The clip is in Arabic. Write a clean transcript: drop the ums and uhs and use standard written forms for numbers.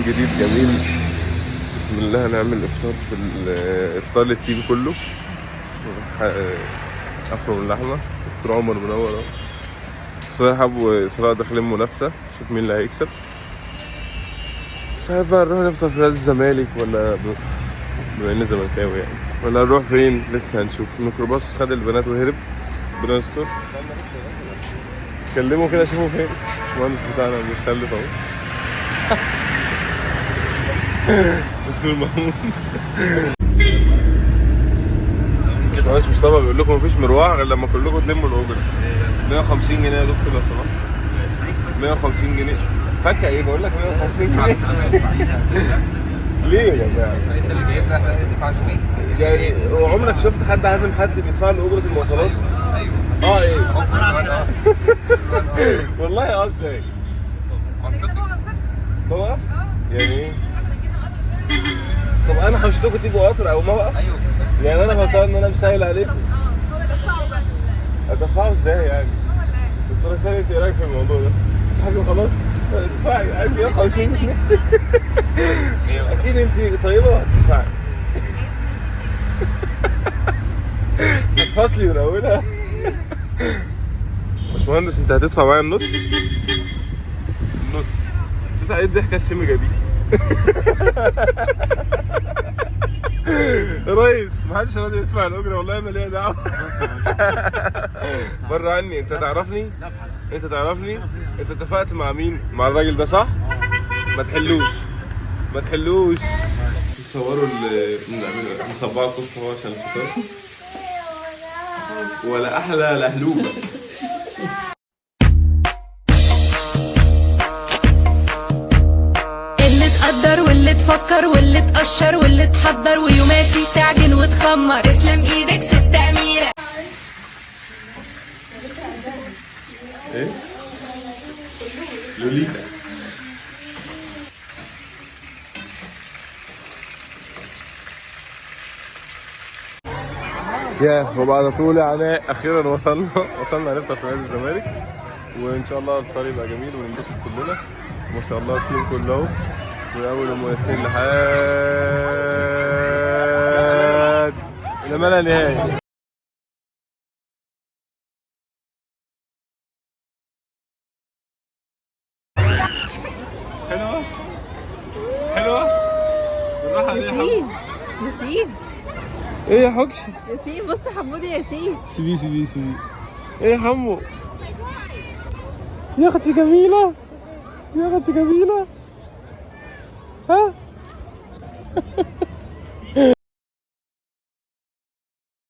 يوم جديد جميل. بسم الله هنعمل افطار في افطار للتيم كله. افرم اللحمه. دكتور عمر منور اهو. صاحب وصلاح داخلين منافسه، شوف مين اللي هيكسب. مش عارف بقى نروح نفطر في نادي الزمالك ولا بما اني زملكاوي يعني، ولا نروح فين لسه هنشوف. الميكروباص خد البنات وهرب، ربنا يستر. كلموا كده شوفوا فين المهندس بتاعنا بيخلف اهو. دكتور محمود. باشمهندس مصطفى بيقول لكم مفيش مروح غير لما كلكم تلموا الاجره. 150 جنيه يا دكتور لو سمحت. 150 جنيه. فكه ايه؟ بقول لك 150 جنيه. ليه يا جماعه؟ انت اللي جايب ده دفع زوين يعني عمرك شفت حد عازم حد بيدفع له اجره المواصلات؟ ايوه ايه؟ والله ازاي؟ توقف؟ يعني ايه؟ طب انا هشتكي تيجوا قطر او موقف؟ ايوه يعني انا غلطان ان انا مسهل عليكم؟ هو دفعه بقى. ادفعه ازاي يعني؟ هو اللي دكتوره سالي انت ايه رايك في الموضوع ده؟ حاجه خلاص ادفعي، عايز 150 جنيه. اكيد انت طيبه وهتدفعي. هتفصلي من اولها. باشمهندس انت هتدفع معايا النص؟ النص. تدفع ايه الضحكه السمجه دي؟ يا ريس محدش راضي يدفع الاجره والله ما ليا دعوه. بره عني. انت تعرفني؟ انت تعرفني؟ انت اتفقت مع مين؟ مع الراجل ده صح؟ ما تحلوش ما تحلوش. تصوروا نصبعوا الكفته اهو عشان الفطار. ولا احلى لهلوبه. اللي تقدر واللي تفكر واللي تقشر واللي تحضر ويوماتي تعجن وتخمر. اسلم ايدك ست اميره. ايه؟ لوليتا. وبعد طول عناء اخيرا وصلنا نفطر في نادي الزمالك، وان شاء الله الفطار يبقى جميل وننبسط كلنا. ما شاء الله التيم كله اهو من اول الممثلين لحد الى ما لا نهايه. حلوه حلوه بالراحه دي يا حمو. ياسين ايه يا حكشي؟ ياسين بص حمودي ياسين. سيبيه ايه يا حمو؟ يا اختي جميلة يا اختي جميلة. ها